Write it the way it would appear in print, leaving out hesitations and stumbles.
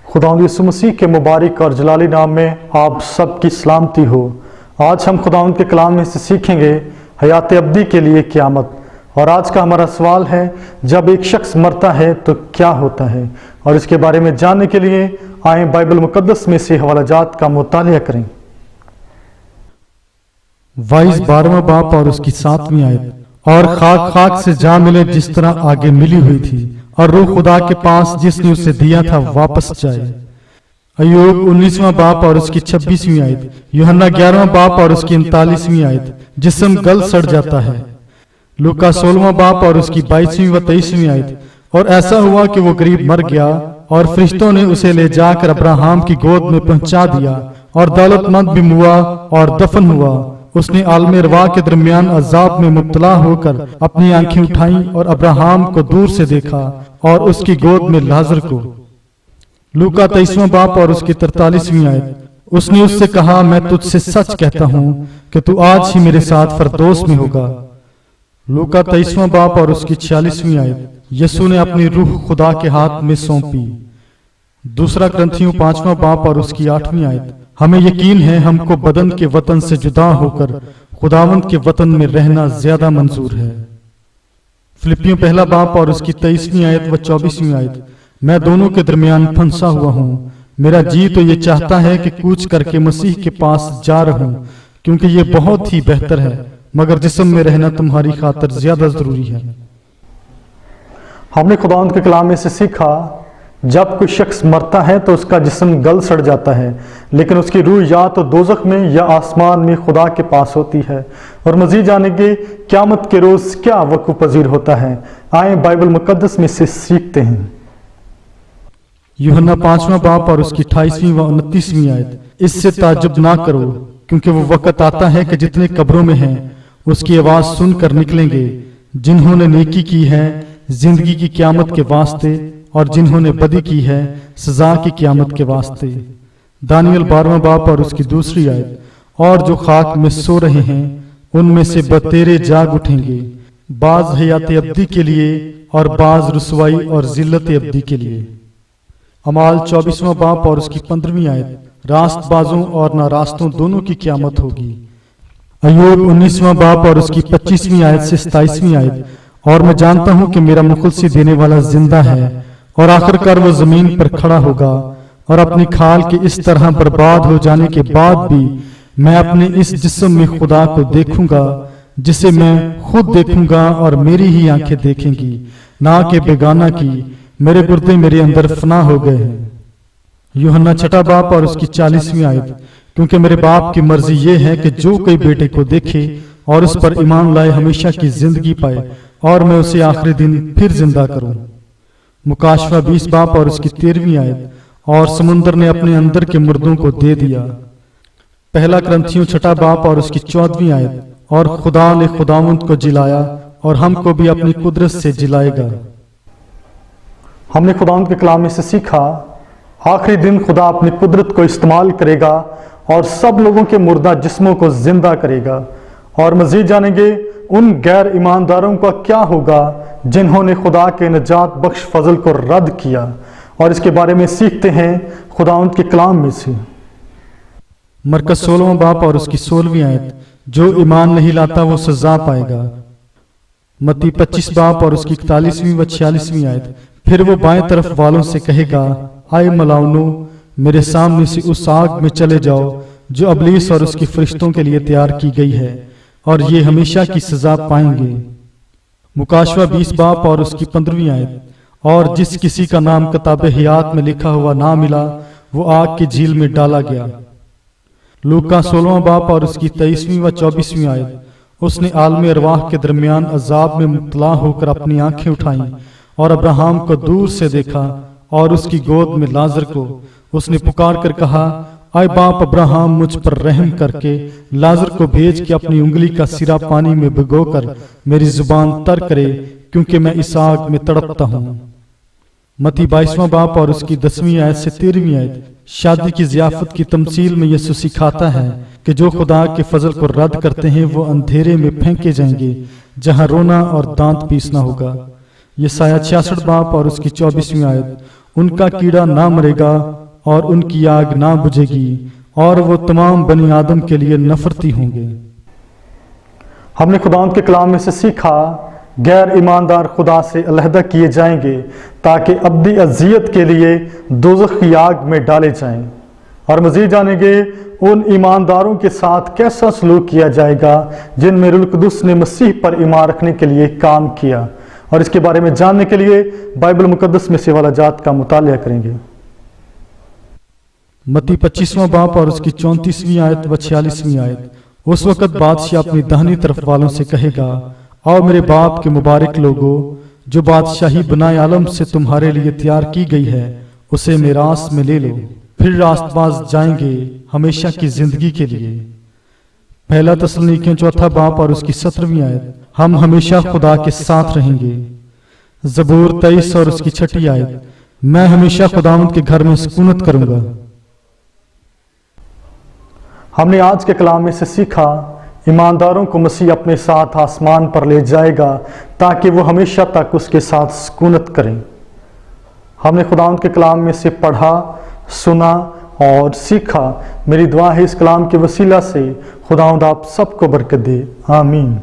खुदावंद यीशु मसीह के मुबारक और जलाली नाम में आप सबकी सलामती हो। आज हम खुदावंद के कलाम में से सीखेंगे हयात अब्दी के लिए क़यामत। और आज का हमारा सवाल है, जब एक शख्स मरता है तो क्या होता है। और इसके बारे में जानने के लिए आए बाइबल मुकद्दस में से हवालाजात का मुतालिया करें। वाइस 12वां बाप और उसकी 7वीं आयत। और खाक खाक से जा मिले जिस तरह आगे मिली हुई थी, और रूह खुदा के पास जिसने उसे दिया था वापस जाए। अय्यूब 19वां बाप और उसकी 26वीं आयत। यूहन्ना 11वां बाप और उसकी 39वीं आयत। जिस्म गल सड़ जाता है। लूका 16वां बाप और उसकी 22वीं व 23वीं आयत। और ऐसा हुआ कि वो गरीब मर गया और फरिश्तों ने उसे ले जाकर अब्राहम की गोद में पहुंचा दिया, और दौलतमंद भी हुआ और दफन हुआ। उसने आलमे रवा के दरमियान अजाब में मुब्तला होकर अपनी आंखें उठाई और अब्राहम को दूर से देखा और उसकी गोद में लाजर को। लूका 23वां बाप और उसकी 43वीं आयत। उसने उससे कहा, मैं तुझसे सच कहता हूं कि तू आज ही मेरे साथ फरदौस में होगा। लूका 23वां बाप और उसकी 46वीं आयत। यीशु ने अपनी रूह खुदा के हाथ में सौंपी। दूसरा ग्रंथियों 5वां बाप और उसकी 8वीं आयत। हमें यकीन है हमको बदन के वतन से जुदा होकर खुदावंद के वतन में रहना ज्यादा मंजूर है। फिलिपियों 1 बाप और उसकी 23वीं आयत व 24वीं आयत। मैं दोनों के दरमियान फंसा हुआ हूँ। मेरा जी तो ये चाहता है कि कूच करके मसीह के पास जा रहूं, क्योंकि ये बहुत ही बेहतर है, मगर जिस्म में रहना तुम्हारी खातिर ज्यादा जरूरी है। हमने खुदावंद के कलाम में से सीखा, जब कोई शख्स मरता है तो उसका जिस्म गल सड़ जाता है, लेकिन उसकी रूह या तो दोज़ख में या आसमान में खुदा के पास होती है। और मजीद जानेंगे क़यामत के रोज क्या वक़्फ़ पजीर होता है। आए बाइबल मुकद्दस में से सीखते हैं। यूहन्ना 5वां बाप और उसकी 28वीं व 29वीं आयत। इससे ताज्जुब ना करो, क्योंकि वो वक़्त आता है कि जितने कब्रों में हैं उसकी आवाज सुनकर निकलेंगे, जिन्होंने नेकी की है जिंदगी की क़यामत के वास्ते, और जिन्होंने बदी की है सजा की क़यामत के वास्ते। दानियल 12वां बाप और उसकी 2री आयत। और जो खाक में सो रहे हैं उनमें से बतेरे जाग उठेंगे, बाज हयात अब्दी के लिए और बाज रुसवाई और जिल्लत अब्दी के लिए। अमाल 24वां बाप और उसकी 15वीं आयत। रास्तबाजों और नारास्तों दोनों की क़यामत होगी। अय्यूब 19वां बाप और उसकी 25वीं आयत से 27वीं आयत। और मैं जानता हूं कि मेरा मुखलसी देने वाला जिंदा है, और आखिरकार वो जमीन पर खड़ा होगा, और अपनी खाल के इस तरह बर्बाद हो जाने के बाद भी मैं अपने इस जिस्म में खुदा को देखूंगा, जिसे मैं खुद देखूंगा और मेरी ही आंखें देखेंगी, ना कि बेगाना की। मेरे गुर्दे मेरे अंदर फना हो गए हैं। यूहन्ना 6वां बाप और उसकी 40वीं आयत। क्योंकि मेरे बाप की मर्जी ये है कि जो कोई बेटे को देखे और उस पर ईमान लाए हमेशा की जिंदगी पाए, और मैं उसे आखिरी दिन फिर जिंदा करूं। मुकाशवा 20 बाप और उसकी 13वीं आयत। और समुंदर ने अपने अंदर के मुर्दों को दे दिया। पहला ग्रंथियों 6वां बाप और उसकी 14वीं आयत। और खुदा ने खुदावंद को जिलाया, और हमको भी अपनी कुदरत से जिलाएगा। हमने खुदावंद के कलाम में से सीखा, आखिरी दिन खुदा अपनी कुदरत को इस्तेमाल करेगा और सब लोगों के मुर्दा जिस्मों को जिंदा करेगा। और मजीद जानेंगे उन गैर ईमानदारों का क्या होगा जिन्होंने खुदा के निजात बख्श फजल को रद्द किया। और इसके बारे में सीखते हैं खुदावंद के कलाम में से। मरकस 16वां बाप और उसकी 16वीं आयत। जो ईमान नहीं लाता वो सजा पाएगा। मत्ती 25 बाप और उसकी 41वीं व 46वीं आयत। फिर वो बाएं तरफ वालों से कहेगा, आए मलाउनो, मेरे सामने से उस आग में चले जाओ जो अबलीस और उसके फरिश्तों के लिए तैयार की गई है, और ये हमेशा की सजा पाएंगे। मुकाशवा 20 बाप और उसकी 15वीं आयत। और जिस किसी का नाम किताब हयात में लिखा हुआ ना मिला वो आग की झील में डाला गया। लूका 16वां बाप और उसकी 23वीं व 24वीं आयत। उसने आलमे अरवाह के दरमियान अजाब में मुब्तला होकर अपनी आंखें उठाई और अब्राहम को दूर से देखा और उसकी गोद में लाजर को। उसने पुकार कर कहा, आए बाप अब्राहम, मुझ पर रहम करके लाजर को भेज के अपनी उंगली का सिरा पानी में भिगोकर मेरी जुबान तर करे, क्योंकि मैं इस आग में तड़पता हूँ। मत्ती 22वां बाप और उसकी 10वीं आयत से 13वीं आयत। शादी की ज़ियाफत की तमसील में यीशु सिखाता है कि जो खुदा के फजल को रद्द करते हैं वो अंधेरे में फेंके जाएंगे, जहां रोना और दांत पीसना होगा। यसाया 66 बाप और उसकी 24वीं आयत। उनका कीड़ा ना मरेगा और उनकी आग ना बुझेगी और वो तमाम बनी आदम के लिए नफरती होंगे। हमने खुदावंद के कलाम में से सीखा गैर ईमानदार खुदा से अलहदा किए जाएंगे ताकि अब्दी अजियत के लिए दोज़ख की आग में डाले जाएं। और मज़ीद जानेंगे उन ईमानदारों के साथ कैसा सलूक किया जाएगा जिनमें रूह कुदुस ने मसीह पर ईमान रखने के लिए काम किया। और इसके बारे में जानने के लिए बाइबल मुकद्दस में से वाला जात का मुतालिया करेंगे। मत्ती 25वां बाब और उसकी 34वीं आयत व 46वीं आयत। उस वक्त बादशाह अपनी दाहिनी तरफ वालों से कहेगा, आओ मेरे बाप के मुबारक लोगो, जो बादशाही बनाए आलम से तुम्हारे लिए तैयार की गई है उसे मीरास में ले लो। फिर रास्तबाज जाएंगे हमेशा की जिंदगी के लिए। पहला तस्सलुनीकियों 4 बाब और उसकी 17वीं आयत। हम हमेशा खुदा के साथ रहेंगे। ज़बूर 23 और उसकी 6 आयत। मैं हमेशा खुदावंद के घर में सुकूनत करूंगा। हमने आज के कलाम में से सीखा ईमानदारों को मसीह अपने साथ आसमान पर ले जाएगा ताकि वो हमेशा तक उसके साथ सुकूनत करें। हमने खुदावंद के कलाम में से पढ़ा, सुना और सीखा। मेरी दुआ है इस कलाम के वसीला से खुदावंद आप सबको बरकत दे। आमीन।